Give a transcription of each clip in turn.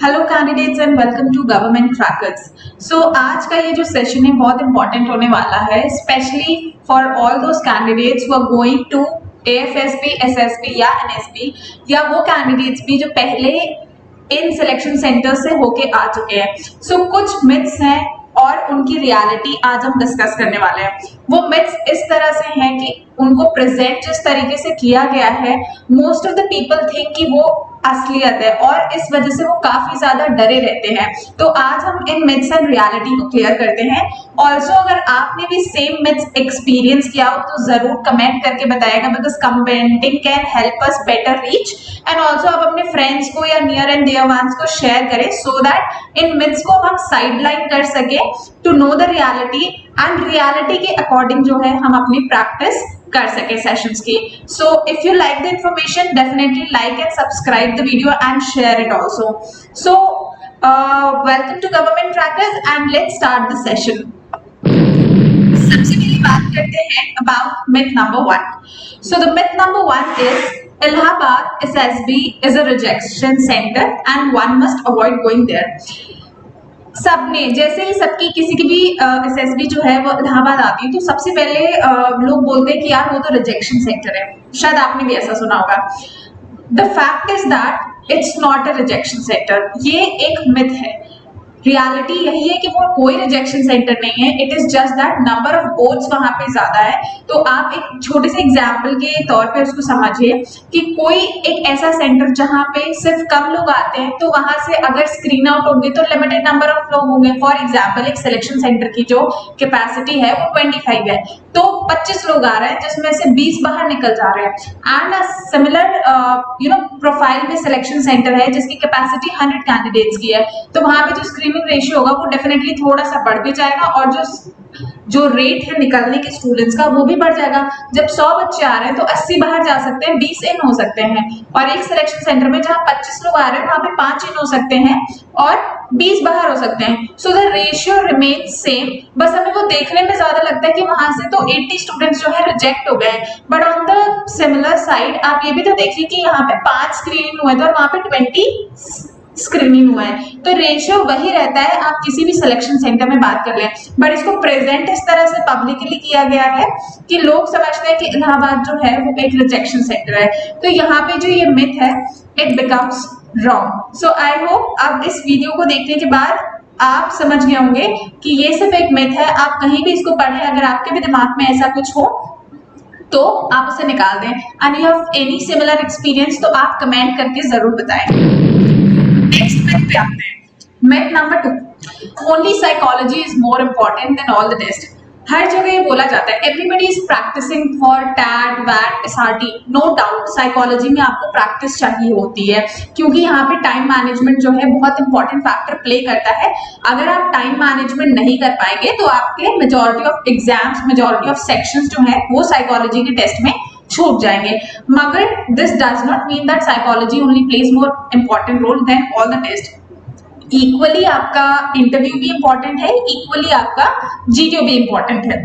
Hello candidates and welcome to government crackers. So आज का ये जो सेशन है बहुत इंपॉर्टेंट होने वाला है, specially for all those candidates who are going to AFSB, SSB या एनएसबी, या वो कैंडिडेट्स भी जो पहले इन सिलेक्शन सेंटर से होके आ चुके हैं। सो कुछ मिथ्स हैं और उनकी रियलिटी आज हम डिस्कस करने वाले हैं। वो मिथ्स इस तरह से हैं कि उनको प्रेजेंट जिस तरीके से किया गया है, most of the people think कि वो असलियत है और इस वजह से वो काफी ज्यादा डरे रहते हैं। तो आज हम इन मिथ्स एंड रियलिटी को क्लियर करते हैं। ऑल्सो अगर आपने भी सेम मिथ्स एक्सपीरियंस किया हो तो जरूर कमेंट करके बताएगा, because commenting can help us better reach. And also आप अपने फ्रेंड्स को या नियर एंड डियर वंस को शेयर करें सो दैट इन मिथ्स को हम साइडलाइन कर सके to know the reality, and reality के अकॉर्डिंग जो है हम अपनी प्रैक्टिस कर सके सेशंस की। So if you like the information, definitely like and subscribe the video and share it also. So welcome to Government Crackers and let's start the session. सबसे पहले बात करते हैं about myth number 1. So the myth number 1 is Allahabad SSB is a rejection center and one must avoid going there. सबने जैसे ही सबकी किसी की भी एसएसबी जो है वो इलाहाबाद आती है तो सबसे पहले लोग बोलते हैं कि यार वो तो रिजेक्शन सेंटर है। शायद आपने भी ऐसा सुना होगा। The fact is that it's not a rejection centre. ये एक मिथ है। रियलिटी यही है कि वो कोई रिजेक्शन सेंटर नहीं है। It is just that number of boards वहां पे ज्यादा है। तो आप एक छोटे से एग्जाम्पल के तौर पे उसको समझिए कि कोई एक ऐसा सेंटर जहां पे सिर्फ कम लोग आते हैं, तो वहां से अगर स्क्रीन आउट होंगे तो लिमिटेड नंबर ऑफ लोग होंगे। फॉर एग्जाम्पल एक सिलेक्शन सेंटर की जो कैपेसिटी है वो 25 है, तो 25 लोग आ रहे हैं जिसमें से 20 बाहर निकल जा रहे हैं। एंड सिमिलर प्रोफाइल में सिलेक्शन सेंटर है जिसकी कैपेसिटी 100 कैंडिडेट्स की है, तो वहां पे जो स्क्रीनिंग रेशियो होगा वो डेफिनेटली थोड़ा सा बढ़ भी जाएगा और जो रेट है निकलने के स्टूडेंट्स का वो भी बढ़ जाएगा। जब 100 बच्चे आ रहे हैं तो 80 बाहर जा सकते हैं, 20 इन हो सकते हैं। और एक सिलेक्शन सेंटर में जहां 25 लोग आ रहे हैं वहां पे 5 इन हो सकते हैं और 20 बाहर हो सकते हैं। So the ratio remain same, बस हमें वो देखने में ज्यादा लगता है कि वहां से तो 80 स्टूडेंट्स जो है रिजेक्ट हो गए। But on the similar side आप ये भी तो देखिए कि यहाँ पे 5 स्क्रीनिंग हुए थे और वहां पे 20 स्क्रीनिंग हुआ है, तो रेशियो वही रहता है। आप किसी भी सिलेक्शन सेंटर में बात कर लें, बट इसको प्रेजेंट इस तरह से पब्लिकली किया गया है कि लोग समझते हैं कि इलाहाबाद जो है वो एक रिजेक्शन सेंटर है। तो यहाँ पे जो ये मिथ है it becomes wrong. So I hope अब इस वीडियो को देखने के बाद आप समझ गए होंगे कि ये सिर्फ एक मिथ है। आप कहीं भी इसको पढ़ें, अगर आपके भी दिमाग में ऐसा कुछ हो तो आप उसे निकाल दें। And you have any similar experience तो आप कमेंट करके जरूर बताएं। नेक्स्ट मिथ पे आते हैं। Myth number 2, only psychology is more important than all the test. हर जगह ये बोला जाता है, everybody is practicing for TAT वैट एसआरटी। नो डाउट साइकोलॉजी में आपको प्रैक्टिस चाहिए होती है, क्योंकि यहाँ पे टाइम मैनेजमेंट जो है बहुत इंपॉर्टेंट फैक्टर प्ले करता है। अगर आप टाइम मैनेजमेंट नहीं कर पाएंगे तो आपके majority of exams, majority of sections जो है वो साइकोलॉजी के टेस्ट में छूट जाएंगे। मगर this does not mean that psychology only plays more important role than all the test. Equally आपका इंटरव्यू भी इंपॉर्टेंट है, इक्वली आपका जीटीओ भी इंपॉर्टेंट है।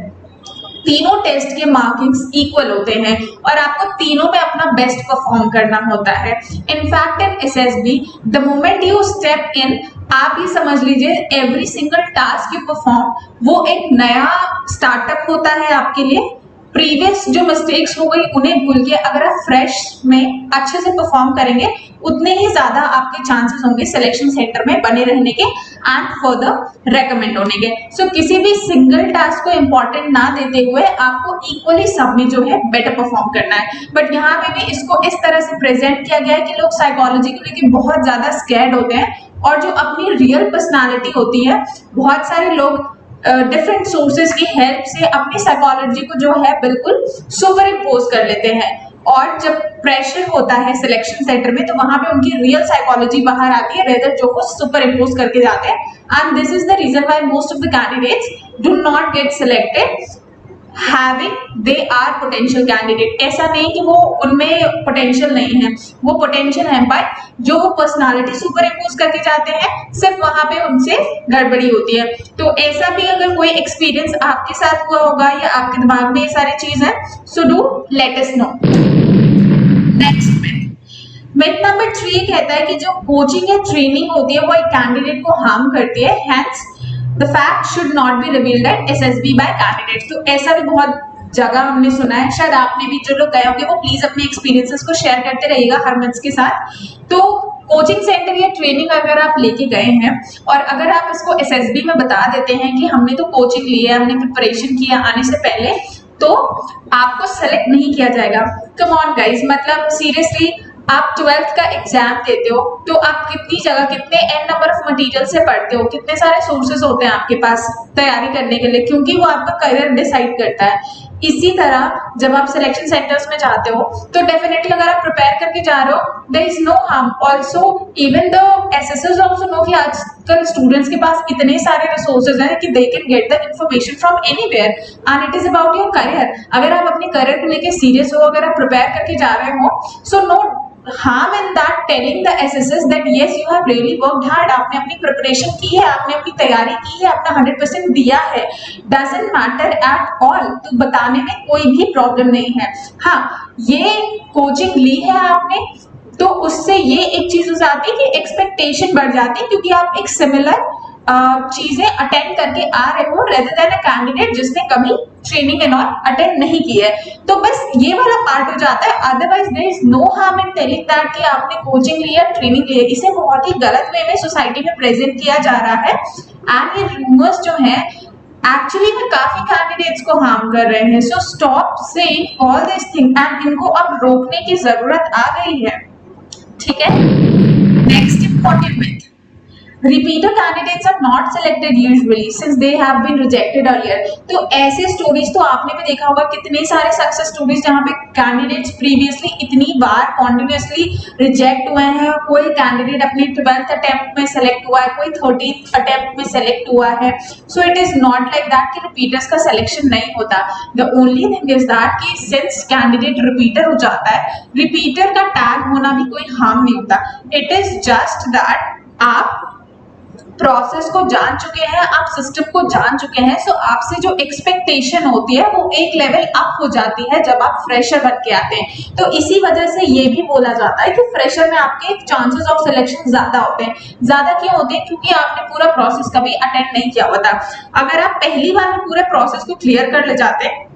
तीनों टेस्ट के मार्किंग्स इक्वल होते हैं और आपको तीनों में अपना बेस्ट परफॉर्म करना होता है। In fact in SSB the moment you step in, आप ये समझ लीजिए every single task you perform वो एक नया स्टार्टअप होता है आपके लिए। प्रीवियस जो मिस्टेक्स हो गई उन्हें भूल के अगर आप फ्रेश में अच्छे से परफॉर्म करेंगे उतने ही ज्यादा आपके चांसेस होंगे सिलेक्शन सेंटर में बने रहने के एंड फर्दर रेकमेंड होने के। सो किसी भी सिंगल टास्क को इंपॉर्टेंट ना देते हुए आपको इक्वली सब में जो है बेटर परफॉर्म करना है। बट यहाँ पे भी इसको इस तरह से प्रेजेंट किया गया है कि लोग साइकोलॉजी को लेकर बहुत ज्यादा स्कैर्ड होते हैं और जो अपनी रियल पर्सनालिटी होती है, बहुत सारे लोग डिफरेंट सोर्सेज की हेल्प से अपनी साइकोलॉजी को जो है बिल्कुल सुपर इम्पोज कर लेते हैं। और जब प्रेशर होता है सिलेक्शन सेंटर में तो वहां पे उनकी रियल साइकोलॉजी बाहर आती है, रेदर जो वो सुपर इम्पोज करके जाते हैं। And this is the reason why most of the candidates do not get selected having they are potential candidate। ऐसा नहीं कि वो उनमें पोटेंशियल नहीं है, वो पोटेंशियल है, बट जो वो पर्सनालिटी सुपर इम्पोज करके जाते हैं सिर्फ वहां पे उनसे गड़बड़ी होती है। तो ऐसा भी अगर कोई एक्सपीरियंस आपके साथ हुआ होगा या आपके दिमाग में ये सारी चीज है, so do let us know. Next myth number 3 कहता है कि जो कोचिंग या ट्रेनिंग होती है वो एक कैंडिडेट को हार्म करती है, hence the fact should not be revealed at SSB by candidate. तो ऐसा भी बहुत जगह हमने सुना है, शायद आपने भी, जो लोग गए होंगे वो प्लीज अपने एक्सपीरियंसेस को शेयर करते रहिएगा हर मंथ के साथ। तो कोचिंग सेंटर या ट्रेनिंग अगर आप लेके गए हैं और अगर आप इसको एसएसबी में बता देते हैं कि हमने तो कोचिंग ली है, हमने प्रिपरेशन किया आने से पहले, तो आपको सेलेक्ट नहीं किया जाएगा। कम ऑन गाइस, मतलब सीरियसली आप 12th का एग्जाम देते हो तो आप कितनी जगह, कितने एन नंबर ऑफ मटेरियल से पढ़ते हो, कितने सारे सोर्सेज होते हैं आपके पास तैयारी करने के लिए, क्योंकि वो आपका करियर डिसाइड करता है। इसी तरह जब आप सिलेक्शन सेंटर्स में जाते हो तो डेफिनेटली अगर आप प्रिपेयर करके जा रहे हो, there is no harm. Also even the SSS also know कि आजकल स्टूडेंट्स के पास इतने सारे रिसोर्सेज हैं कि they can get the information from anywhere and it is about your career. अगर आप अपने करियर को लेके सीरियस हो, अगर आप प्रिपेयर करके जा रहे हो, so no harm in that telling the SSS that yes you have really worked hard, आपने अपनी प्रिपरेशन की है, आपने अपनी तैयारी की है, अपना 100% दिया है, doesn't matter at all। तो बताने में कोई भी प्रॉब्लम नहीं है। हाँ, ये कोचिंग ली है आपने तो उससे ये एक चीज हो जाती है कि एक्सपेक्टेशन बढ़ जाती है, क्योंकि आप एक सिमिलर चीजें अटेंड करके आ रहे हो रेदर देन अ कैंडिडेट जिसने कभी ट्रेनिंग एंड ऑल अटेंड नहीं की है। तो बस ये वाला पार्ट हो जाता है, otherwise there is no harm in telling that कि आपने कोचिंग लिया, ट्रेनिंग ली है। इसे बहुत ही गलत वे में सोसाइटी में प्रेजेंट किया जा रहा है एंड ये रूमर्स जो है एक्चुअली में काफी कैंडिडेट्स को हार्म कर रहे हैं। So stop saying all this thing and इनको अब रोकने की जरूरत आ गई है, ठीक है। Next important myth, repeater candidates are not selected usually since they have been rejected earlier। तो ऐसे स्टोरीज तो आपने भी देखा होगा, कितने सारे सक्सेस स्टोरीज जहां पे कैंडिडेट्स प्रीवियसली इतनी बार कॉन्टिन्यूसली रिजेक्ट हुए हैं। कोई कैंडिडेट अपनी 12th अटेम्प्ट में सेलेक्ट हुआ है, कोई 13th अटेम्प्ट में सेलेक्ट हुआ है। So it is not like that कि रिपीटर्स का सिलेक्शन नहीं होता। The only thing is that कि सिंस कैंडिडेट रिपीटर हो जाता है, रिपीटर का टैग होना भी कोई हार्म नहीं होता। इट इज जस्ट दैट आप प्रोसेस को जान चुके हैं, आप सिस्टम को जान चुके हैं, सो आपसे जो एक्सपेक्टेशन होती है वो एक लेवल अप हो जाती है जब आप फ्रेशर बन के आते हैं। तो इसी वजह से ये भी बोला जाता है कि फ्रेशर में आपके चांसेस ऑफ सिलेक्शन ज्यादा होते हैं। ज्यादा क्यों होते हैं? क्योंकि आपने पूरा प्रोसेस कभी अटेंड नहीं किया होता। अगर आप पहली बार में पूरे प्रोसेस को क्लियर कर ले जाते हैं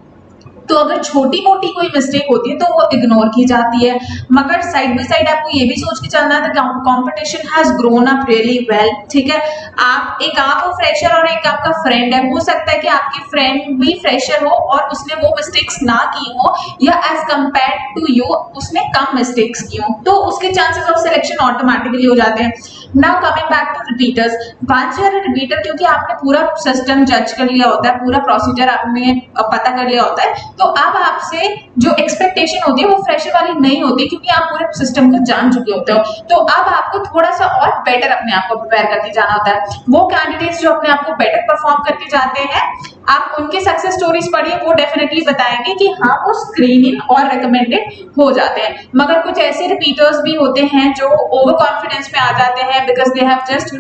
तो अगर छोटी मोटी कोई मिस्टेक होती है तो वो इग्नोर की जाती है। मगर साइड बाय साइड आपको ये भी सोच के चलना है, competition has grown up really well, ठीक है। आप हो फ्रेशर और एक आपका फ्रेंड है, हो सकता है कि आपकी फ्रेंड भी फ्रेशर हो और उसने वो मिस्टेक्स ना की हो, या एज कंपेयर टू यू उसने कम मिस्टेक्स की हो, तो उसके चांसेस ऑफ सिलेक्शन ऑटोमेटिकली हो जाते हैं। Now coming back to repeaters, once you are a repeater, क्योंकि आपने पूरा सिस्टम जज कर लिया होता है, पूरा प्रोसीजर आपने पता कर लिया होता है, तो अब आपसे जो एक्सपेक्टेशन होती है वो फ्रेशर वाली नहीं होती, क्योंकि आप पूरे सिस्टम को जान चुके होते हो। तो अब आपको थोड़ा सा और बेटर अपने आप को प्रिपेयर करके जाना होता है। वो कैंडिडेट्स जो अपने आप को बेटर परफॉर्म करके जाते हैं, आप उनके सक्सेस स्टोरीज पढ़िए, वो डेफिनेटली बताएंगे कि हाँ वो स्क्रीन इन और रिकमेंडेड हो जाते हैं। मगर कुछ ऐसे रिपीटर्स भी होते हैं जो ओवर कॉन्फिडेंस में आ जाते हैं because they have just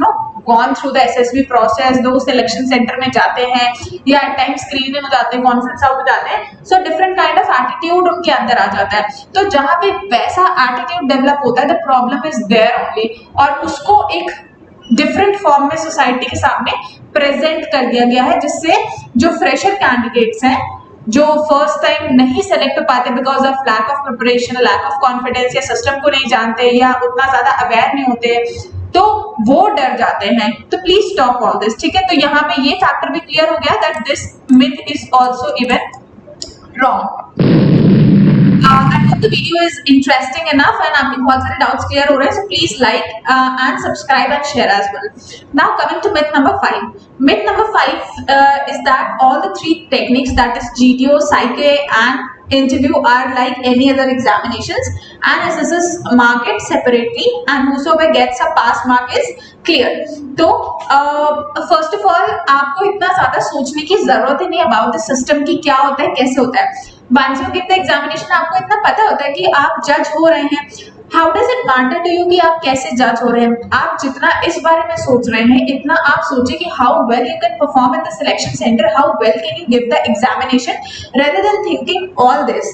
gone through the SSB process, दो सिलेक्शन सेंटर में जाते हैं या एट टाइम स्क्रीन इन हो जाते हैं, कॉन्फ्रेंस आउट हो जाते हैं। So different kind of attitude उनके अंदर आ जाता है। तो जहां पे वैसा एटीट्यूड डेवलप होता है, the problem is there only, और उसको एक डिफरेंट फॉर्म में सोसाइटी के सामने प्रेजेंट कर दिया गया है, जिससे जो फ्रेशर कैंडिडेट्स हैं जो फर्स्ट टाइम नहीं सेलेक्ट हो पाते because of lack of preparation, lack of confidence, या सिस्टम को नहीं जानते या उतना ज्यादा अवेयर नहीं होते, तो वो डर जाते हैं। तो प्लीज स्टॉप ऑल दिस, ठीक है। तो यहाँ पे ये फैक्टर भी क्लियर हो गया that this myth is also even wrong। I hope the video is interesting enough and आपके बहुत सारे doubts clear हो रहे हैं, so please like and subscribe and share as well। Now coming to myth number 5. Myth number 5 is that all the three techniques, that is GTO, Psyche and interview, are like any other examinations and assesses mark it separately and whosoever gets a pass mark is clear। तो first of all आपको इतना ज्यादा सोचने की जरूरत ही नहीं about the system की क्या होता है, कैसे होता है। Once you give the examination आपको इतना पता होता है कि आप जज हो रहे हैं। How does it matter to you कि आप कैसे जज हो रहे हैं? आप जितना इस बारे में सोच रहे हैं, इतना आप सोचिए कि how well you can perform in the selection centre, how well can you give the examination, rather than thinking all this.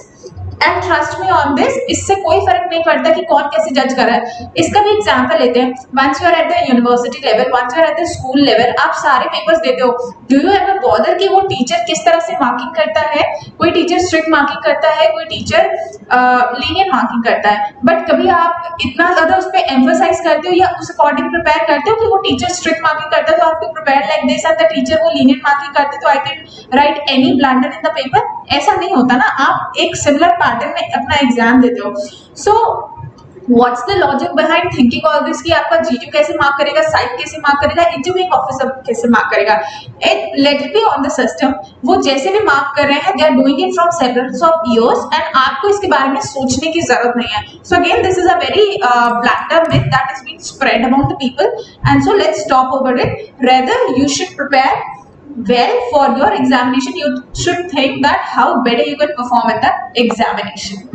And trust me on this, इससे कोई फर्क नहीं पड़ता कि कौन कैसे जज कर रहा है। इसका भी एग्जांपल लेते हैं। Once you are at the university level, once you are at the school level, आप सारे पेपर्स देते हो, डू यू एवर बॉदर कि वो टीचर किस तरह से मार्किंग करता है? कोई टीचर स्ट्रिक्ट मार्किंग करता है, कोई टीचर लीनियंट मार्किंग करता है, बट कभी आप इतना ज्यादा उस पर एम्फोसाइज करते हो या उस अकॉर्डिंग प्रिपेयर करते हो कि वो टीचर स्ट्रिक्ट मार्किंग करता है तो आपको prepare like this, and the teacher वो लीनियंट मार्किंग करते तो I can write any blunder in the paper? ऐसा नहीं होता ना, आप एक सिमिलर पैटर्न में अपना एग्जाम देते हो। So what's the logic behind thinking all this कि आपका जीटीयू कैसे मार्क करेगा, साइट कैसे मार्क करेगा, इंटरव्यूइंग ऑफिसर कैसे मार्क करेगा? It let it be on the system. वो जैसे भी मार्क कर रहे हैं, they are doing it from severals of years, and आपको इसके बारे में सोचने की जरूरत नहीं है। So again this is a very blunder myth that is being spread among the people, and so let's stop over it. Rather you should prepare well for your examination. You should think that how better you can perform at the examination.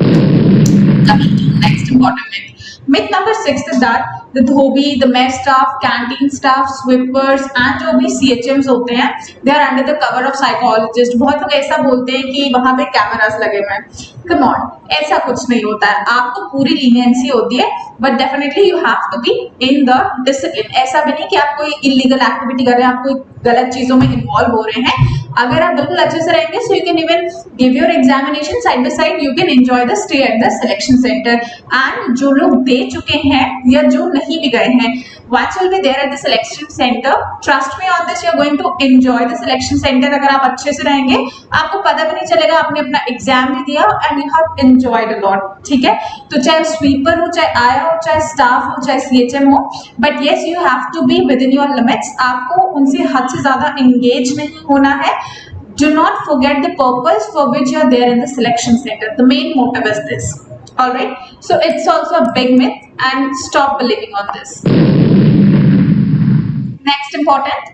Coming to next important myth. Myth number 6 is that the Dhobi, the mess staff, canteen staff, sweepers and जो भी CHMs होते हैं, they are under the cover of psychologist. बहुत लोग ऐसा बोलते हैं कि वहां पे कैमरास लगे हुए हैं। Come on, ऐसा कुछ नहीं होता है। आपको पूरी लीनियंसी होती है, but definitely you have to be in the discipline. ऐसा भी नहीं कि आप कोई illegal activity कर रहे हैं, आप कोई गलत चीजों में इन्वॉल्व हो रहे हैं। अगर आप बिल्कुल अच्छे से रहेंगे, so you can even give your examination side by side. You can enjoy the stay at the selection center. And जो लोग दे चुके हैं या जो नहीं भी गए हैं, once you'll be there at the selection center, trust me on this, you are going to enjoy the selection center. अगर आप अच्छे से रहेंगे, आपको पता भी नहीं चलेगा आपने अपना एग्जाम भी दिया, and you have enjoyed a lot. ठीक है, तो चाहे स्वीपर हो, चाहे आया हो, चाहे स्टाफ हो, चाहे CHM हो, but yes you have to be within your limits. आपको उनसे हद से ज्यादा engage नहीं होना है. Do not forget the purpose for which you are there in the selection center. The main motive is this. All right. So it's also a big myth, and stop believing on this. Next important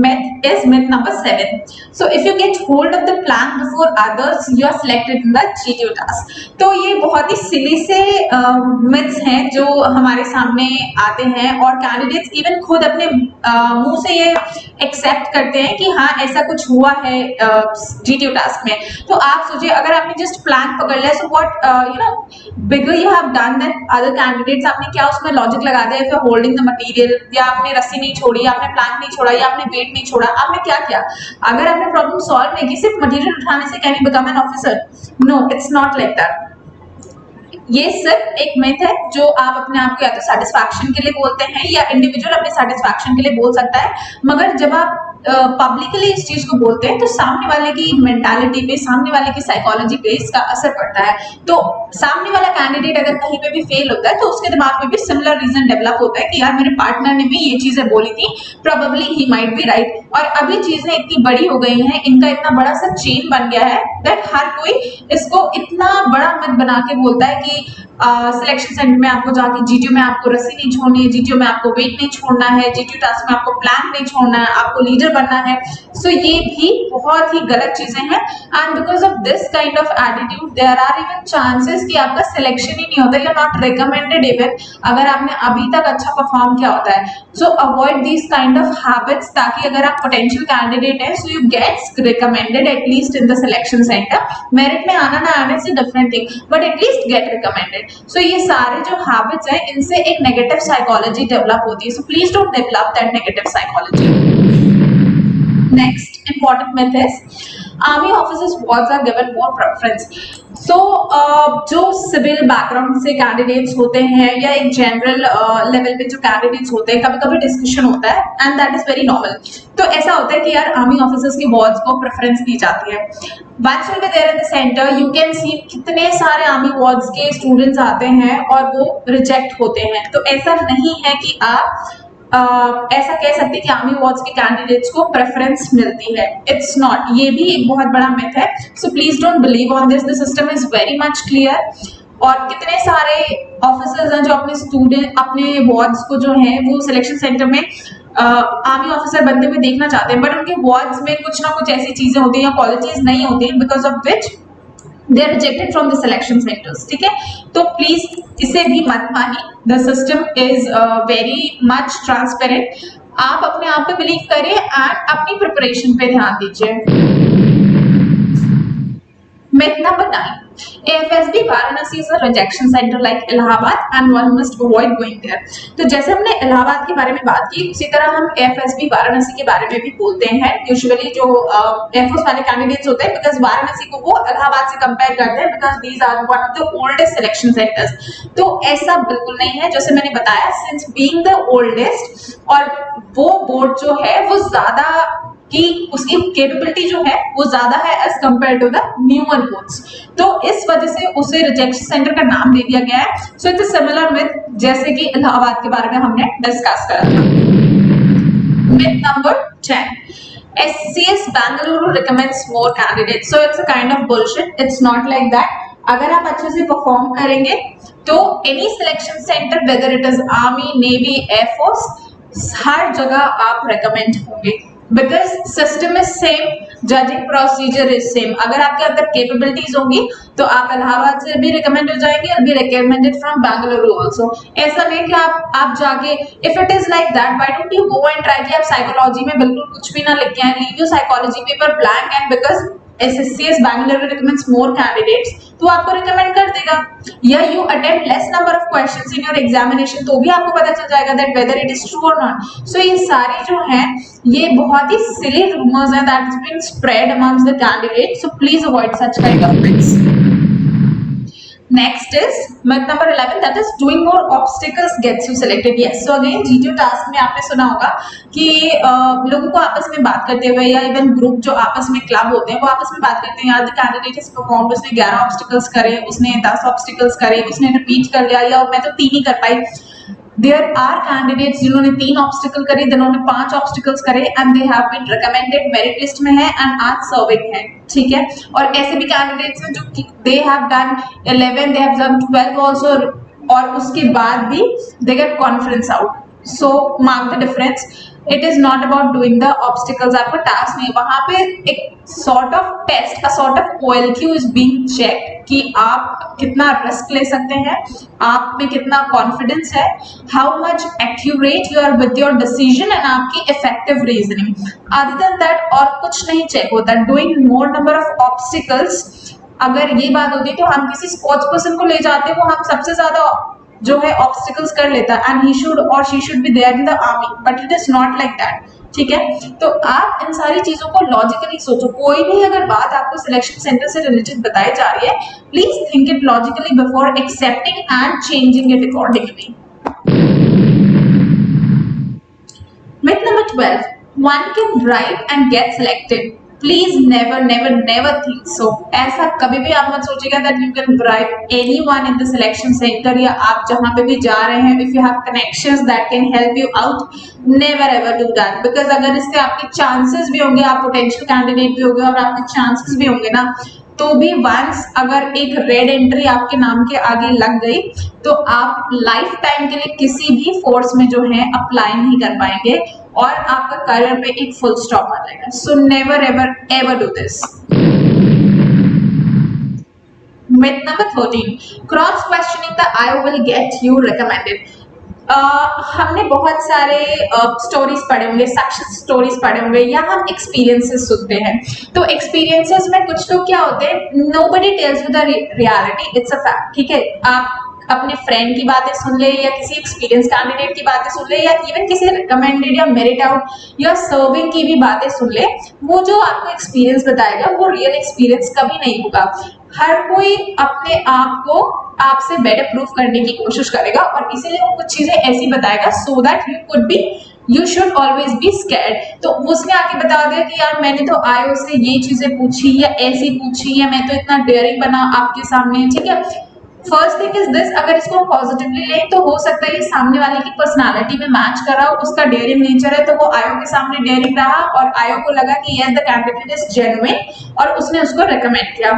myth is myth number 7. So if you get hold of the plan before others, you are selected in the GTO task. तो ये बहुत ही सिली से myths हैं जो हमारे सामने आते हैं, और कैंडिडेट्स इवन खुद अपने मुंह से ये एक्सेप्ट करते हैं कि हाँ ऐसा कुछ हुआ है GTO टास्क में। तो आप सोचिए, अगर आपने जस्ट प्लान पकड़ लिया, so what you know bigger you have done than other candidates, आपने क्या उसमें लॉजिक लगा दिया? फिर होल्डिंग द मटेरियल, या आपने रस्सी नहीं छोड़ी, आपने प्लान नहीं छोड़ा, या आपने वेट नहीं छोड़ा, आपने क्या किया? अगर आपने प्रॉब्लम सॉल्व नहीं की सिर्फ मटेरियल उठाने से, can you become an officer? No, it's not like that. ये सिर्फ एक मिथ है जो आप अपने आप को या तो सेटिस्फैक्शन के लिए बोलते हैं, या इंडिविजुअल अपने सेटिस्फैक्शन के लिए बोल सकता है, मगर जब आप पब्लिकली इस चीज को बोलते हैं तो सामने वाले की मेंटालिटी पे, सामने वाले की साइकोलॉजी पे इसका असर पड़ता है। तो सामने वाला कैंडिडेट अगर कहीं पे भी फेल होता है तो उसके दिमाग में भी सिमिलर रीजन डेवलप होता है कि यार मेरे पार्टनर ने भी ये चीजें बोली थी, probably he might be right. और अभी चीजें इतनी बड़ी हो गई हैं, इनका इतना बड़ा सा चेन बन गया है दैट हर कोई इसको इतना बड़ा मत बना के बोलता है कि सिलेक्शन सेंटर में आपको जाके जीटीयू में आपको रस्सी नहीं छोड़नी है, जीटीयू में आपको वेट नहीं छोड़ना है, जीटीयू टास्क में आपको प्लान नहीं छोड़ना है, आपको लीडर बनना है। सो ये भी बहुत ही गलत चीजें हैं, and because of this kind of attitude there are even chances कि आपका सिलेक्शन ही नहीं होता, you are not recommended even अगर आपने अभी तक अच्छा परफॉर्म किया होता है। So avoid this kind of habits, ताकि अगर आप पोटेंशियल कैंडिडेट है, so you get recommended at least in the selection centre. Merit में आना ना आने से different thing, but at least get recommended. So ये सारे जो हैबिट्स हैं, इनसे एक नेगेटिव साइकोलॉजी डेवलप होती है। So please don't develop that negative psychology. Next important myth is army officers wards are given more preference. So जो सिविल बैकग्राउंड से कैंडिडेट्स होते हैं, या एक जनरल लेवल पे जो कैंडिडेट्स होते हैं, कभी कभी डिस्कशन होता है, and that is very normal. तो ऐसा होता है कि यार आर्मी ऑफिसर्स के वार्ड्स को प्रेफरेंस दी जाती है। Once you'll be there in the center, you can see कितने सारे आर्मी वार्ड्स के स्टूडेंट्स आते हैं और वो रिजेक्ट होते हैं। तो ऐसा नहीं है कि आप ऐसा कह सकते हैं कि आर्मी वार्ड्स के कैंडिडेट्स को प्रेफरेंस मिलती है। इट्स नॉट, ये भी एक बहुत बड़ा मिथ है। So please don't believe on this, the system is very much clear. और कितने सारे ऑफिसर्स हैं जो अपने स्टूडेंट, अपने वार्ड्स को जो है वो सिलेक्शन सेंटर में आर्मी ऑफिसर बनते हुए देखना चाहते हैं, बट उनके वार्ड्स में कुछ ना कुछ ऐसी चीजें होती हैं या क्वालिटीज नहीं होती हैं, because of which they are rejected from the selection centers। ठीक है, तो प्लीज इसे भी मत मानिए। The system is very much transparent. आप अपने आप पे बिलीव करिए एंड अपनी प्रिपरेशन पे ध्यान दीजिए। Myth number 9, AFSB Varanasi is a rejection centre like Allahabad and one must avoid going there. तो जैसे हमने इलाहाबाद के बारे में बात की, उसी तरह हम AFSB वाराणसी के बारे में भी बोलते हैं। यूजुअली जो एयरफोर्स वाले कैंडिडेट्स होते हैं, बिकॉज वाराणसी को वो इलाहाबाद से कंपेयर करते हैं, because these are one of the oldest selection centres. तो ऐसा बिल्कुल नहीं है, जैसे मैंने बताया, सिंस बीइंग द ओल्डेस्ट, और वो बोर्ड जो है वो ज्यादा कि उसकी कैपेबिलिटी जो है वो ज्यादा है as compare to the newer boards, तो इस वजह से उसे रिजेक्शन सेंटर का नाम दे दिया गया है। सो इट्स सिमिलर विद जैसे कि इलाहाबाद के बारे में हमने डिस्कस करा था। Myth number 10, SCS Bangalore recommends more candidates, so it's a kind of bullshit. It's not like that. अगर आप अच्छे से परफॉर्म करेंगे तो any selection centre, whether it is army, navy, air force, हर जगह आप रेकमेंड होंगे, because system is same, judging procedure is same. अगर आपके अंदर कैपेबिलिटीज होंगी तो आप इलाहाबाद से भी रिकमेंड हो जाएंगे और be recommended from Bengaluru also. ऐसा नहीं कि आप जाके, if it is like that, why don't you go and try कि आप साइकोलॉजी में बिल्कुल कुछ भी ना लिख के आए, leave your psychology paper blank, and because SSCS Bangalore recommends more candidates, तो आपको रिकमेंड कर देगा। या you attempt less number of questions in your examination, तो भी आपको पता चल जाएगा that whether it is true और नॉट। सो ये सारी जो है ये बहुत ही सिली रूमर्स हैं that is being spread amongst the candidates, so please avoid such kind of things. Next is myth number 11, that is doing more obstacles gets you selected. Yes, so again GTO task में आपने सुना होगा कि लोगों को आपस में बात करते हुए, या इवन ग्रुप जो आपस में क्लब होते हैं वो आपस में बात करते हैं, यार द कैंडिडेट इज परफॉर्म्ड, उसने 11 ऑब्स्टिकल्स करे, उसने 10 ऑब्स्टिकल्स करे, उसने रिपीट कर लिया, या मैं तो 3 ही कर पाई। There are candidates जिन्होंने 3 ऑब्स्टिकल करे, जिन्होंने 5 ऑब्स्टिकल्स करे, and they have been recommended, merit list में है एंड आज सर्विंग है, ठीक है। और ऐसे भी कैंडिडेट्स हैं जो they have done 11, they have done 12 also, और उसके बाद भी they get conference out. So mark the difference, it is not about doing the obstacles, आपका टास्क नहीं, वहां पे एक sort of test, a sort of OLQ is being checked कि आप कितना रिस्क ले सकते हैं, आप में कितना कॉन्फिडेंस है, how much accurate you are with your decision, and आपकी effective reasoning. Other than that और कुछ नहीं चेक होता। Doing more number of obstacles, अगर ये बात होती तो हम किसी स्पोर्ट्स पर्सन को ले जाते, वो हम सबसे ज्यादा जो है ऑब्स्टिकल्स कर लेता, एंड ही शुड और she should be there in the army, but it is not like that, ठीक है। तो आप इन सारी चीजों को लॉजिकली सोचो। कोई भी अगर बात आपको सिलेक्शन सेंटर से रिलेटेड बताई जा रही है, please think it logically before accepting and changing it accordingly. Myth number 12, one can write and get selected. Please never never never think so. ऐसा कभी भी आप मत सोचिएगा that you can bribe anyone in the selection center, या आप जहां पे भी जा रहे हैं, if you have connections that can help you out, never ever do that, because अगर इससे आपके chances भी होंगे, आप potential candidate भी होंगे और आपके chances भी होंगे ना, तो भी वंस अगर एक रेड एंट्री आपके नाम के आगे लग गई तो आप लाइफ टाइम के लिए किसी भी फोर्स में जो है अप्लाई नहीं कर पाएंगे, और आपका करियर पे एक फुल स्टॉप आ जाएगा। So never ever ever do this. Myth number 13, cross questioning the IO will get you recommended. हमने बहुत सारे स्टोरीज पढ़े होंगे, सक्सेस स्टोरीज पढ़े होंगे, या हम एक्सपीरियंसेस सुनते हैं। तो एक्सपीरियंसेस में कुछ लोग क्या होते हैं, nobody tells you the reality, it's a fact, ठीक है। आप अपने फ्रेंड की बातें सुन ले, या किसी एक्सपीरियंस कैंडिडेट की बातें सुन ले, या इवन किसी रिकमेंडेड या मेरिट आउट या सर्विंग की भी बातें सुन ले, वो जो आपको एक्सपीरियंस बताएगा वो रियल एक्सपीरियंस कभी नहीं होगा। हर कोई अपने आप को आपसे बेटर प्रूफ करने की कोशिश करेगा, और इसीलिए वो कुछ चीजें ऐसी बताएगा so that you could be, you should always be scared. तो उसने आके बता दिया कि यार मैंने तो आयो से ये चीजें पूछी, या ऐसी पूछी, या मैं तो इतना डेयरिंग बना आपके सामने, ठीक है। फर्स्ट थिंग इज दिस, अगर इसको पॉजिटिवली लें तो हो सकता है ये सामने वाले की पर्सनालिटी में मैच कर रहा हो, उसका डेयरिंग नेचर है, तो वो आयो के सामने डेयरिंग रहा और आयो को लगा कि yes the candidate is genuine, और उसने उसको रेकमेंड किया।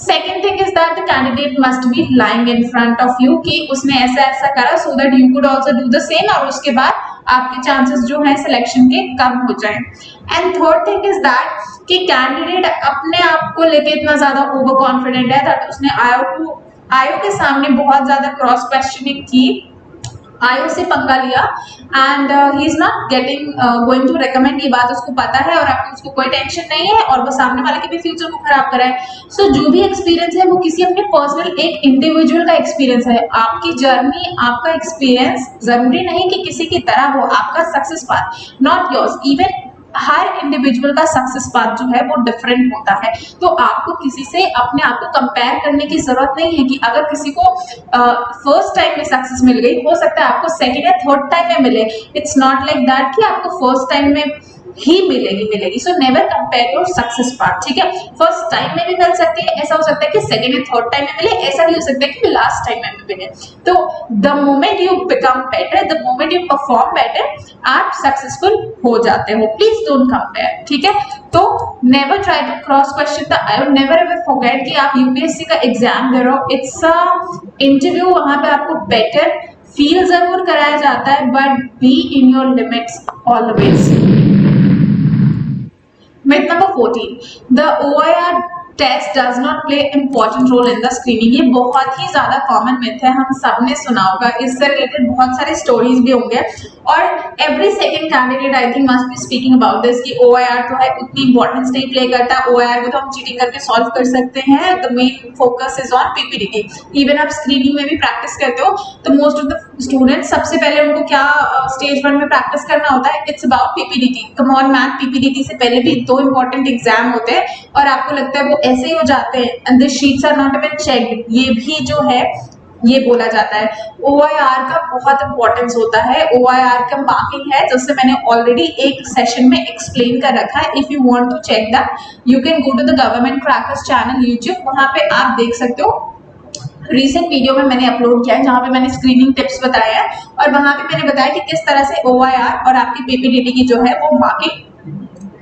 Second thing is that the candidate must be lying in front of you कि उसने ऐसा ऐसा करा so that you could also do the same, और उसके बाद आपके चांसेस जो है सिलेक्शन के कम हो जाएं। And third thing is that कि कैंडिडेट अपने आप को लेके इतना ज्यादा ओवर कॉन्फिडेंट है दैट उसने आयो के सामने बहुत ज्यादा क्रॉस क्वेश्चनिंग की, आयो से पंगा लिया and he is not getting going to recommend, ये बात उसको पता है और आपको उसको कोई टेंशन नहीं है और वो सामने वाले के भी फ्यूचर को खराब करा है। सो जो भी एक्सपीरियंस है वो किसी अपने पर्सनल एक इंडिविजुअल का एक्सपीरियंस है। आपकी जर्नी, आपका एक्सपीरियंस जरूरी नहीं कि किसी की तरह हो, आपका success path not yours. Even her individual का सक्सेस पाथ जो है वो डिफरेंट होता है। तो आपको किसी से अपने आप को कंपेयर करने की जरूरत नहीं है कि अगर किसी को फर्स्ट टाइम में सक्सेस मिल गई, हो सकता है आपको सेकंड या थर्ड टाइम में मिले। इट्स नॉट लाइक दैट कि आपको फर्स्ट टाइम में ही मिलेगी। So never compare your success part, ठीक है। फर्स्ट टाइम में भी मिल सकती है, ऐसा हो सकता है कि सेकंड या थर्ड टाइम में मिले, ऐसा भी हो सकता है कि लास्ट टाइम में मिले। तो the moment you become better, the moment you perform better, आप सक्सेसफुल हो जाते हो। प्लीज डोंट कंपेयर, ठीक है। तो never try to cross question the I, never ever forget कि आप यूपीएससी का एग्जाम दे रहे हो, इट्स अ इंटरव्यू, वहां पे आपको बेटर फील जरूर कराया जाता है, but be in your limits always. Myth number 14, the OIR test does not play important role in the screening। ये बहुत ही ज्यादा कॉमन मिथ है, हम सबने सुना होगा, इससे रिलेटेड बहुत सारे स्टोरीज भी होंगे और every second candidate I think must be speaking about this कि OIR तो है, उतनी इंपॉर्टेंस नहीं प्ले करता। OIR को तो हम चीटिंग करके सॉल्व कर सकते हैं। The main focus is on PPDT। Even आप स्क्रीनिंग में भी प्रैक्टिस करते हो तो मोस्ट ऑफ द स्टूडेंट्स सबसे पहले उनको क्या स्टेज 1 में प्रैक्टिस करना होता है, it's about PPDT। Come on man, PPDT से पहले भी 2 इंपॉर्टेंट एग्जाम होते हैं और आपको लगता है वो ऐसे ही हो जाते हैं, and the sheets are not even checked, ये भी जो है ये बोला जाता है। OIR का बहुत इंपॉर्टेंस होता है। OIR का मार्किंग है जिससे मैंने ऑलरेडी एक सेशन में एक्सप्लेन कर रखा है। If you want to check that you can go to the government crackers channel YouTube, वहां पे आप देख सकते हो। रिसेंट वीडियो में मैंने अपलोड किया है जहां पे मैंने स्क्रीनिंग टिप्स बताए हैं और वहां पे मैंने बताया कि किस तरह से OIR और आपकी PPDT की जो है वो मार्किंग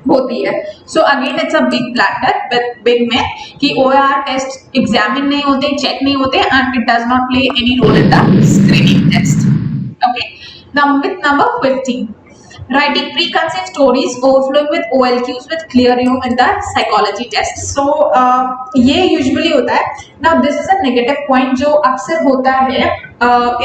होती है। So again it's a big blunder, big में कि OIR टेस्ट एग्जामिन नहीं होते, चेक नहीं होते and it does not play any role in the screening test. Okay, now myth number 15, writing preconceived stories overflowing with OLQs with clear room in the psychology test। So ये usually होता है। Now this is a negative point जो अक्सर होता है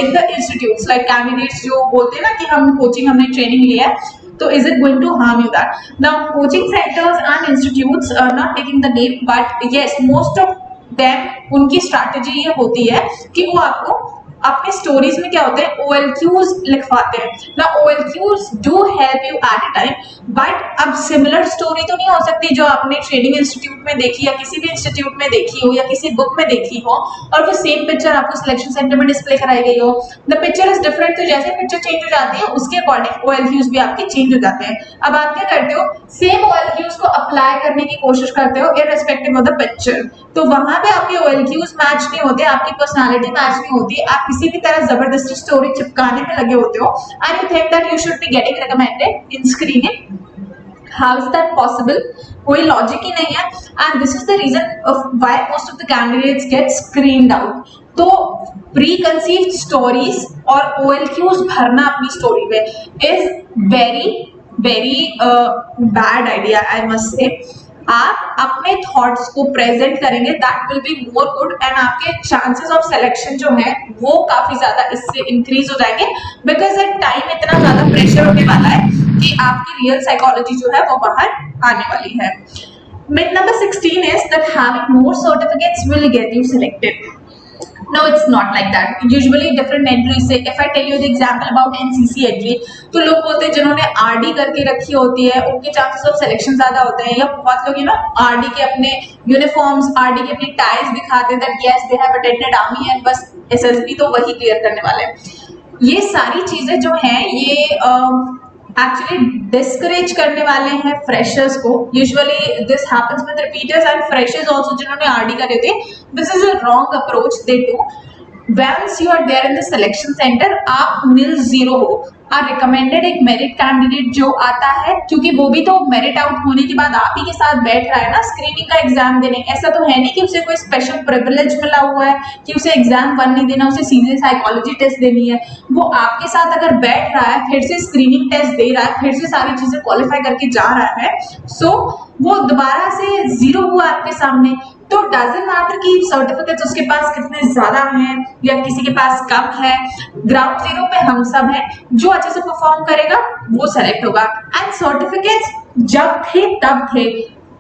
in the institutes, like candidates जो बोलते हैं ना कि हम कोचिंग, हमने ट्रेनिंग लिया है, तो is it going to harm you that? Now coaching centers and institutes, not taking the name, but yes most of them, उनकी strategy ये होती है कि वो आपको अपने स्टोरीज में क्या होते हैं OLQs लिखवाते हैं ना। OLQs do help you at a time, but अब सिमिलर स्टोरी तो नहीं हो सकती जो आपने ट्रेनिंग इंस्टीट्यूट में देखी या किसी भी इंस्टीट्यूट में देखी हो या किसी बुक में देखी हो और वो सेम पिक्चर आपको सिलेक्शन सेंटर में डिस्प्ले कराई गई हो। द पिक्चर इज डिफरेंट, तो जैसे पिक्चर चेंज हो जाती है उसके अकॉर्डिंग OLQs भी आपके चेंज हो जाते हैं। अब आप क्या करते हो, सेम OLQs को अप्लाई करने की कोशिश करते हो इररिस्पेक्टिव ऑफ द पिक्चर, तो वहां पे आपके OLQs मैच नहीं होते, आपकी पर्सनालिटी मैच नहीं होती, आप किसी भी तरह जबरदस्ती स्टोरी चिपकाने में लगे होते हो and you think that you should be getting recommended in screening. How is that possible? कोई लॉजिक ही नहीं है and this is the reason of why most of the candidates get screened out. तो प्री कंसीव्ड स्टोरीज और OLQs भरना अपनी story में is very very bad idea, I must say. आप अपने थॉट्स को प्रेजेंट करेंगे, that will be more good and आपके चांसेस ऑफ सिलेक्शन जो है वो काफी ज्यादा इससे इंक्रीज हो जाएंगे, बिकॉज टाइम इतना ज्यादा प्रेशर होने वाला है कि आपकी रियल साइकोलॉजी जो है वो बाहर आने वाली है। Myth number 16 is that having more certificates will get you selected. No, it's not like that. Usually different entries से, if I tell you the example about NCC entry, तो लोग बोलते हैं जिन्होंने RD करके रखी होती है उनके चांसेस ऑफ सिलेक्शन ज्यादा होते हैं, या बहुत लोग RD के अपने यूनिफॉर्म्स, RD के अपने टाइज दिखाते हैं that yes they have attended army and बस SSB तो वही क्लियर करने वाले हैं। ये सारी चीजें जो हैं ये एक्चुअली डिस्करेज करने वाले हैं फ्रेशर्स को। Usually this happens with repeaters and freshers also जिन्होंने RD करे थे। This is a wrong approach they do. Once you are there in the selection centre आप नील जीरो हो। रिकमेंडेड एक मेरिट कैंडिडेट जो आता है, क्योंकि वो भी तो मेरिट आउट होने के बाद आप ही के साथ बैठ रहा है ना स्क्रीनिंग का एग्जाम देने। ऐसा तो है नहीं कि उसे कोई स्पेशल प्रिविलेज मिला हुआ है कि उसे एग्जाम 1 नहीं देना, उसे सीधे साइकोलॉजी टेस्ट देनी है। वो आपके साथ अगर बैठ रहा है, फिर से स्क्रीनिंग टेस्ट दे रहा है, फिर से सारी चीजें क्वालिफाई करके जा रहा है, सो वो दोबारा से जीरो हुआ आपके सामने। तो डजंट मैटर कि सर्टिफिकेट्स उसके पास कितने ज्यादा हैं या किसी के पास कम है, ग्राउंड जीरो पे हम सब हैं, जो अच्छे से परफॉर्म करेगा वो सेलेक्ट होगा। एंड सर्टिफिकेट्स जब थे तब थे,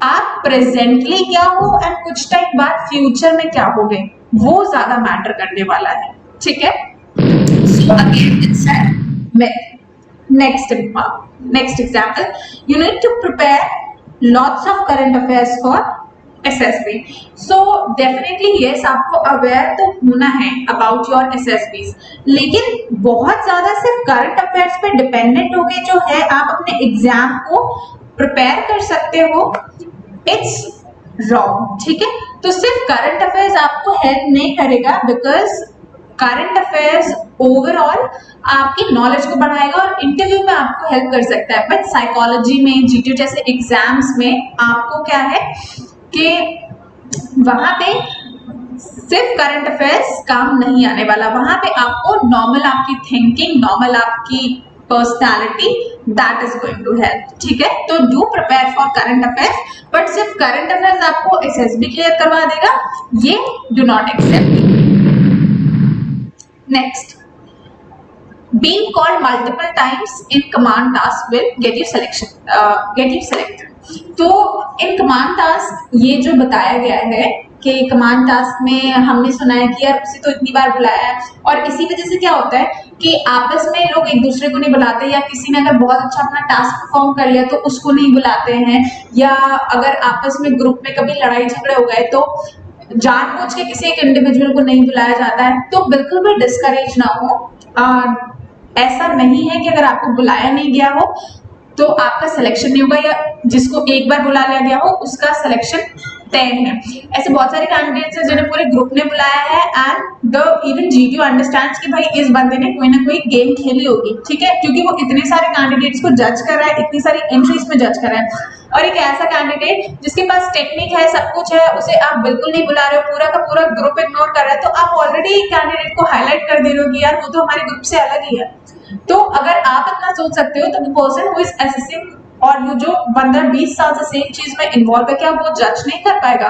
आप प्रेजेंटली क्या हो एंड कुछ टाइम बाद फ्यूचर में क्या हो गए वो ज्यादा मैटर करने वाला है, ठीक है। So again it's a myth. Next example, you need to prepare lots of current affairs for SSB. So definitely yes, आपको अवेयर तो होना है about your SSBs, लेकिन बहुत ज्यादा सिर्फ करंट अफेयर्स पे डिपेंडेंट होके जो है आप अपने एग्जाम को प्रिपेयर कर सकते हो, इट्स रॉन्ग, ठीक है। तो सिर्फ करंट अफेयर्स आपको हेल्प नहीं करेगा, बिकॉज करंट अफेयर्स ओवरऑल आपकी नॉलेज को बढ़ाएगा और इंटरव्यू में आपको हेल्प कर सकता है, बट साइकोलॉजी में, जीटीयू जैसे एग्जाम्स में आपको क्या है कि वहां पे सिर्फ करंट अफेयर्स काम नहीं आने वाला, वहां पे आपको नॉर्मल आपकी थिंकिंग, नॉर्मल आपकी personality that is going to help, ठीक है। तो do prepare for current affairs, but सिर्फ करंट अफेयर्स आपको एसएसबी क्लियर करवा देगा, ये do not accept. Next, being called multiple times in command task will get you selected. तो in command task ये जो बताया गया है कि कमांड टास्क में हमने सुना है कि यार उसे तो इतनी बार बुलाया है, और इसी वजह से क्या होता है कि आपस में लोग एक दूसरे को नहीं बुलाते, या किसी ने अगर बहुत अच्छा अपना टास्क परफॉर्म कर लिया तो उसको नहीं बुलाते हैं, या अगर आपस में ग्रुप में कभी लड़ाई झगड़े हो गए तो जानबूझ के किसी एक इंडिविजुअल को नहीं बुलाया जाता है। तो बिल्कुल भी डिस्करेज ना हो, ऐसा नहीं है कि अगर आपको बुलाया नहीं गया हो तो आपका सिलेक्शन नहीं होगा, या जिसको एक बार बुला लिया गया हो उसका सिलेक्शन तय है। ऐसे बहुत सारे कैंडिडेट्स हैं जिन्हें पूरे ग्रुप ने बुलाया है, and the even GTU understands कि भाई इस बंदे ने कोई ना कोई गेम खेली होगी, ठीक है, क्योंकि वो इतने सारे कैंडिडेट्स को जज कर रहा है, इतनी सारी एंट्रीज में जज कर रहा है। और एक ऐसा कैंडिडेट जिसके पास टेक्निक है, सब कुछ है, उसे आप बिल्कुल नहीं बुला रहे हो, पूरा का पूरा ग्रुप इग्नोर कर रहा है, तो आप ऑलरेडी कैंडिडेट को हाईलाइट कर दे रहे हो कि यार वो तो हमारे ग्रुप से अलग ही है। तो अगर आप इतना सोच सकते हो तो the person who is assessing, और ये जो बंदा 20 साल से सेम चीज में इन्वॉल्व है, क्या वो जज नहीं कर पाएगा?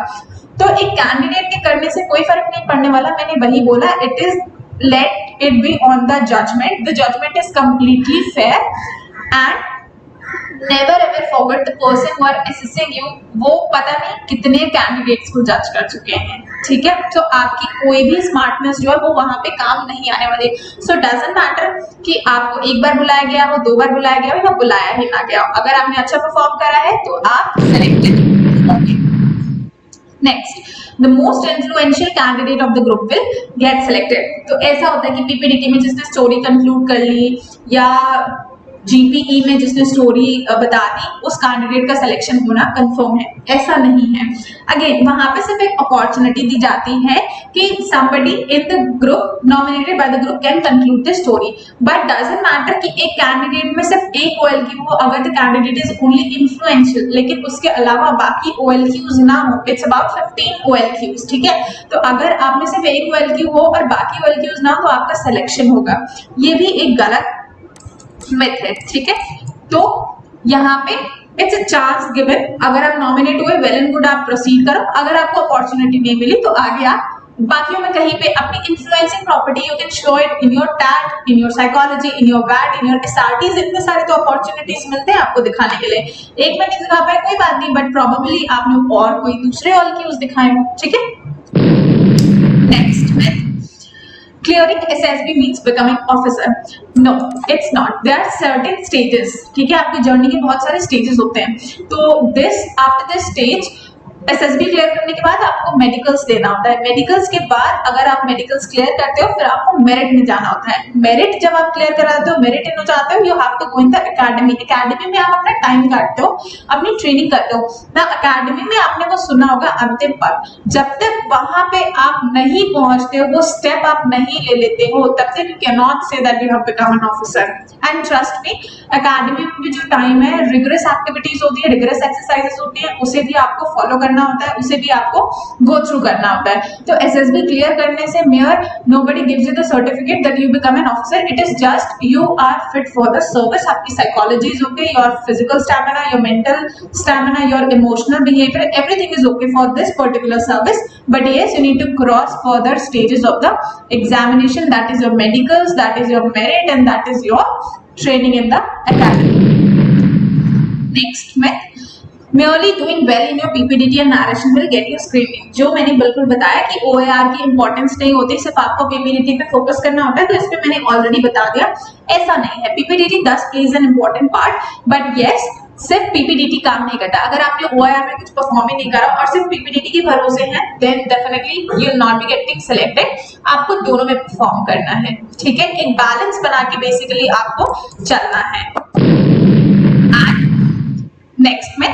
तो एक कैंडिडेट के करने से कोई फर्क नहीं पड़ने वाला। मैंने वही बोला, it is let it be on the judgement, the judgement is completely fair, and never ever forget the person who are assessing you, वो पता नहीं कितने कैंडिडेट्स को जज कर चुके हैं, ठीक है। तो आपकी कोई भी स्मार्टनेस जो है वो वहां पे काम नहीं आने वाली। सो डजंट मैटर कि आपको एक बार बुलाया गया हो, 2 बार बुलाया गया हो, या बुलाया ही ना गया हो, अगर आपने अच्छा परफॉर्म करा है तो आप सिलेक्टेड होंगे। Next, the most influential candidate of the group will get selected. तो ऐसा होता है कि पीपीडीटी में जिसने स्टोरी कंक्लूड कर ली, या जीपीई में जिसने स्टोरी बता दी, उस कैंडिडेट का सिलेक्शन होना कंफर्म है, ऐसा नहीं है। अगेन वहां पे सिर्फ एक अपॉर्चुनिटी दी जाती है कि somebody in the group nominated by the group can conclude the story, but doesn't matter कि एक कैंडिडेट में सिर्फ एक OLQ हो, अगर the candidate is only influential, लेकिन उसके अलावा बाकी OLQs ना हो, इट्स अबाउट 15 OLQs, ठीक है। तो अगर आप में सिर्फ एक OLQ हो और बाकी OLQs ना हो तो आपका सिलेक्शन होगा, ये भी एक गलत मिथ है, ठीक है। तो यहाँ पे इट्स अ चांस गिवन, अगर आप नॉमिनेट हुए वेल एंड गुड, आप प्रोसीड करो, अगर आपको अपॉर्चुनिटी नहीं मिली तो आगे आप बाकियों में कहीं पे अपनी influencing property you can show it in your TAT, in your psychology, in your वैट, इन योर एसआरटीज, इतने सारे तो अपॉर्चुनिटीज मिलते हैं आपको दिखाने के लिए। एक में नहीं दिखा पाए कोई बात नहीं, बट प्रोबेबली आपने और कोई दूसरे ऑलक्यूज दिखाए, ठीक है। Next myth, clearing SSB means becoming officer. No, it's not. There are certain stages, ठीक है, आपकी जर्नी के बहुत सारे स्टेजेस होते हैं। तो after this stage SSB clear करने के बाद आपको मेडिकल्स देना होता है। मेडिकल्स के बाद अगर आप मेडिकल्स क्लियर करते हो फिर आपको मेरिट में जाना होता है। मेरिट जब आप क्लियर कराते हो, मेरिट इन हो जाते हो, you have to go in the academy. Academy में आप अपना टाइम काटते हो, अपनी ट्रेनिंग करते हो ना। एकेडमी में आपने वो सुना होगा अंतिम पद, जब तक वहां पे आप नहीं पहुंचते हो, वो स्टेप आप नहीं ले लेते हो, तब तक you can not say that you have become an officer. And trust me, academy में जो टाइम है, रिगरस एक्टिविटीज होती है, रिगरस एक्सरसाइजेस होती है, उसे भी आपको फॉलो करना करना होता है उसे भी आपको गो थ्रू करना होता है। तो एसएसबी क्लियर करने से mere nobody gives you the certificate that you become an officer, it is just you are fit for the service. आपकी psychology is okay, your physical stamina, your mental stamina, your emotional behaviour, everything is okay for this particular service, but yes you need to cross further stages of the examination, that is your medicals, that is your merit, and that is your training in the academy. Next myth, merely doing well in your PPDT and narration will get you screening। जो मैंने बिल्कुल बताया कि OAR की importance नहीं होती, सिर्फ आपको PPDT पे फोकस करना होता है, तो इस पे मैंने ऑलरेडी बता दिया। ऐसा नहीं है, PPDT does plays an important part, but yes सिर्फ PPDT काम नहीं करता। अगर आपने OAR में कुछ परफॉर्म ही नहीं करा और सिर्फ PPDT के भरोसे हैं, then definitely you will not be getting selected। आपको दोनों में परफॉर्म करना है, ठीक है, एक बैलेंस बना के बेसिकली आपको चलना है। नेक्स्ट में,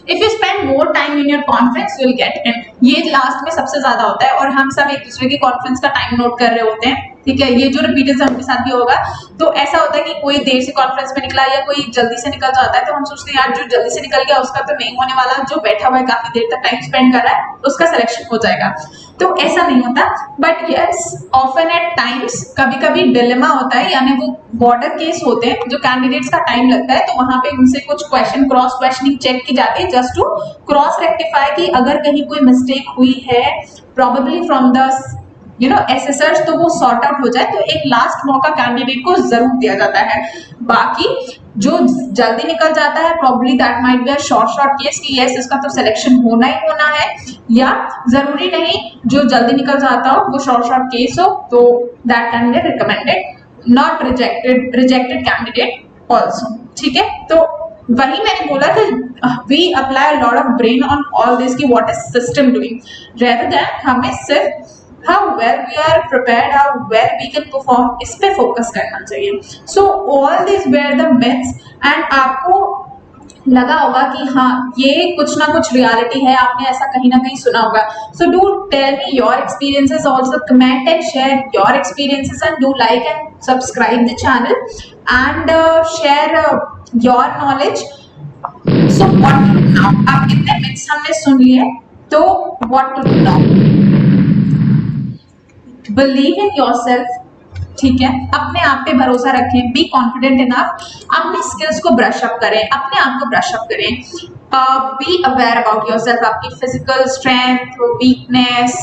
if you spend more time in your conference you will get in. ये लास्ट में सबसे ज्यादा होता है और हम सब एक दूसरे के कॉन्फ्रेंस का टाइम नोट कर रहे होते हैं, ठीक है, ये जो रिपीटेड हमके साथ भी होगा। तो ऐसा होता है कि कोई देर से कॉन्फ्रेंस में निकला या कोई जल्दी से निकल जाता है, तो हम सोचते हैं यार जो जल्दी से निकल गया उसका तो नहीं होने वाला, जो बैठा हुआ है काफी देर तक टाइम स्पेंड कर रहा है उसका सिलेक्शन हो जाएगा। तो ऐसा नहीं होता, but yes often at times कभी कभी डिलेमा होता है, यानी वो बॉर्डर केस होते हैं जो कैंडिडेट्स का टाइम लगता है, तो वहां पे उनसे कुछ क्वेश्चन क्रॉस क्वेश्चनिंग चेक की जाती है जस्ट टू क्रॉस रेक्टिफाई कि अगर कहीं कोई मिस्टेक हुई है प्रोबेबली फ्रॉम द एसेसर्स, तो वो सॉर्ट आउट हो जाए। तो एक लास्ट मौका कैंडिडेट को जरूर दिया जाता है। बाकी जो जल्दी निकल जाता है probably that might be a short case कि यस इसका तो सिलेक्शन होना ही होना है, या जरूरी नहीं जो जल्दी निकल जाता हो वो शॉर्ट केस हो, तो that candidate recommended, not rejected candidate also, ठीक है। तो वही मैंने बोला कि we apply lot of brain on all this कि what is system doing rather than हमें सिर्फ how well we are prepared, how well we can perform, इस पे फोकस करना चाहिए। So all these were the myths and आपको लगा होगा कि हाँ ये कुछ ना कुछ रियलिटी है, आपने ऐसा कहीं ना कहीं सुना होगा। So do tell me your experiences, also comment and share your experiences and do like and subscribe the channel and share your knowledge। So what to do now? अब इतने myths हमने सुन लिए, तो what to do now? Believe in yourself, ठीक है, अपने आप पे भरोसा रखें, बी कॉन्फिडेंट इनफ, अपने स्किल्स को ब्रश अप करें, अपने आप को ब्रश अप करें, be aware about yourself, आपकी physical strength, weakness,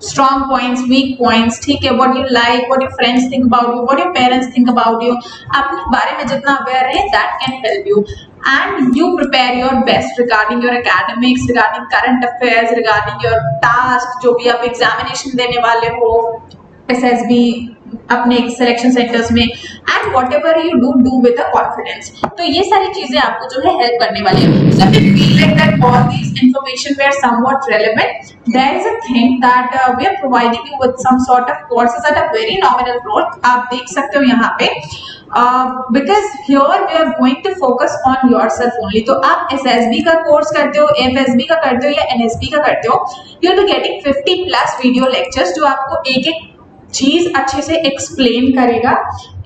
strong points, weak points, ठीक है, what you like, what your friends think about you, what your parents think about you, अपने बारे में जितना अवेयर है that can help you, and you prepare your best regarding your academics, regarding current affairs, regarding your task, जो भी आप examination देने वाले हो SSB अपने सिलेक्शन सेंटर्स में, and what ever you do with the confidence. तो ये सारी चीजें आपको जो है हेल्प करने वाली है। So if you feel like that all these information were somewhat relevant, there is a thing that we are providing you with some sort of courses at a very nominal rate. आप देख सकते हो यहाँ पे, because here we are going to focus on yourself only। तो आप SSB का course करते हो, FSB का करते हो या NSB का करते हो, you will be getting 50+ video lectures जो आपको एक एक चीज अच्छे से एक्सप्लेन करेगा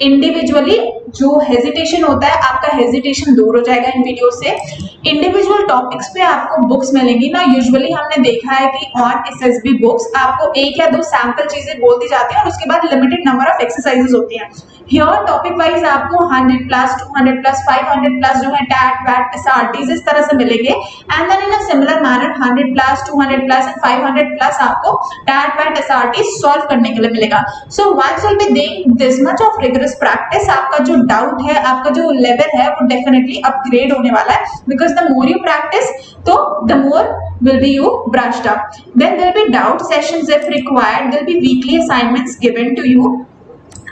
इंडिविजुअली। जो हेजिटेशन होता है आपका हेजिटेशन दूर हो जाएगा इन वीडियो से। इंडिविजुअल टॉपिक्स पे आपको बुक्स मिलेंगी ना, यूजुअली हमने देखा है कि ऑन SSB बुक्स आपको एक या दो सैंपल चीजें बोल दी जाती है और उसके बाद लिमिटेड नंबर ऑफ एक्सरसाइजेस होती हैं। हियर टॉपिक वाइज आपको 100+, 200+, 500+ जो है टैट वैट SRTs इस तरह से मिलेंगे, and then in a similar manner 100+, 200+ and 500+ आपको टैट वैट SRTs सॉल्व करने के लिए मिलेगा। So once you will be doing this much of rigorous practice, आपका जो डाउट है, आपका जो लेवल है वो डेफिनेटली अपग्रेड होने वाला है, because the more you practice तो the more will be you brushed up। Then there will be doubt sessions if required, there will be weekly assignments given to you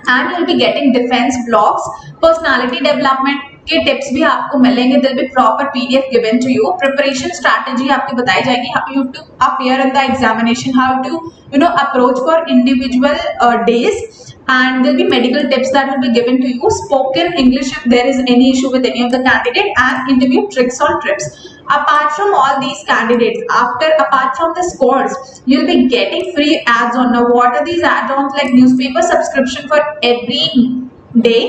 and you will be getting defense blocks, personality development के tips भी आपको मिलेंगे, there will be proper PDF given to you, preparation strategy आपकी बताई जाएगी, how you to appear in the examination, how to approach for individual days, and there will be medical tips that will be given to you, spoken English if there is any issue with any of the candidate, and interview tricks on trips। Apart from all these candidates, apart from the scores, you'll be getting free ads on. Now what are these add-ons? Like newspaper subscription for every day,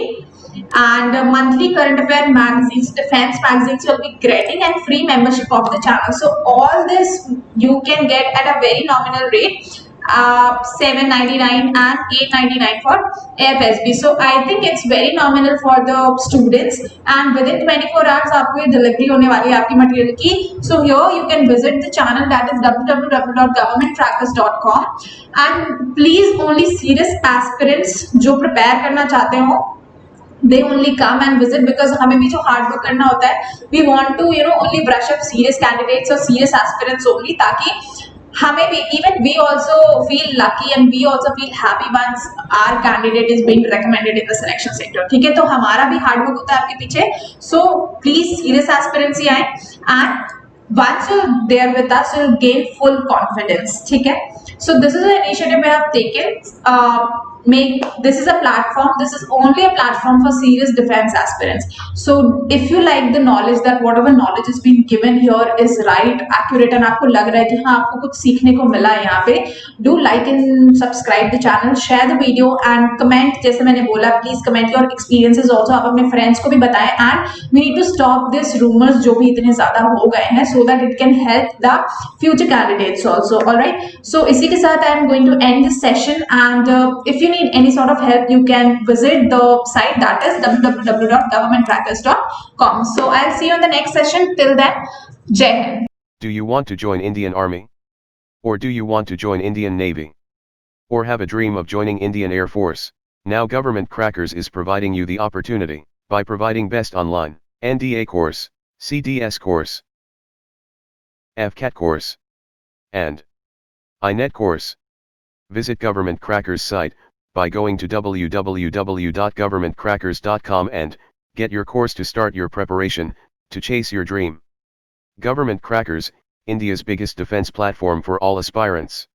and monthly current affair magazines, defense magazines you'll be getting, and free membership of the channel. So all this you can get at a very nominal rate, 7.99 and 8.99 for AFSB. So I think it's very nominal for the students, and within 24 hours आपको ये delivery होने वाली है आपकी material की. So here you can visit the channel, that is www.governmenttrackers.com, and please only serious aspirants जो prepare करना चाहते हो they only come and visit, because हमें भी जो hard work करना होता है, we want to only brush up serious candidates or serious aspirants only, ताकि हमें भी, even we also feel lucky and we also feel happy once our candidate is being recommended in the selection sector. ठीक है, तो हमारा भी hard work होता है आपके पीछे. So please serious aspirants ही आए, and once you're there with us you'll gain full confidence. ठीक है, so this is an initiative we have taken. This is a platform, this is only a platform for serious defense aspirants. So if you like the knowledge, that whatever knowledge is being given here is right, accurate, and आपको लग रहा है कि हाँ आपको कुछ सीखने को मिला है यहाँ पे, do like and subscribe the channel, share the video and comment. जैसे मैंने बोला, please comment your experiences also, आप अपने friends को भी बताएं, and we need to stop this rumors जो भी इतने ज़्यादा हो गए हैं, so that it can help the future candidates also. All right, so इसी के साथ I am going to end this session, and if you need any sort of help you can visit the site, that is www.governmenttrackers.com. so I'll see you in the next session. Till then, Jai Hind. Do you want to join Indian Army? Or do you want to join Indian Navy? Or have a dream of joining Indian Air Force? Now Government Crackers is providing you the opportunity, by providing best online, NDA course, CDS course, FCAT course, and INET course. Visit Government Crackers site, by going to www.governmentcrackers.com and get your course to start your preparation, to chase your dream. Government Crackers, India's biggest defense platform for all aspirants.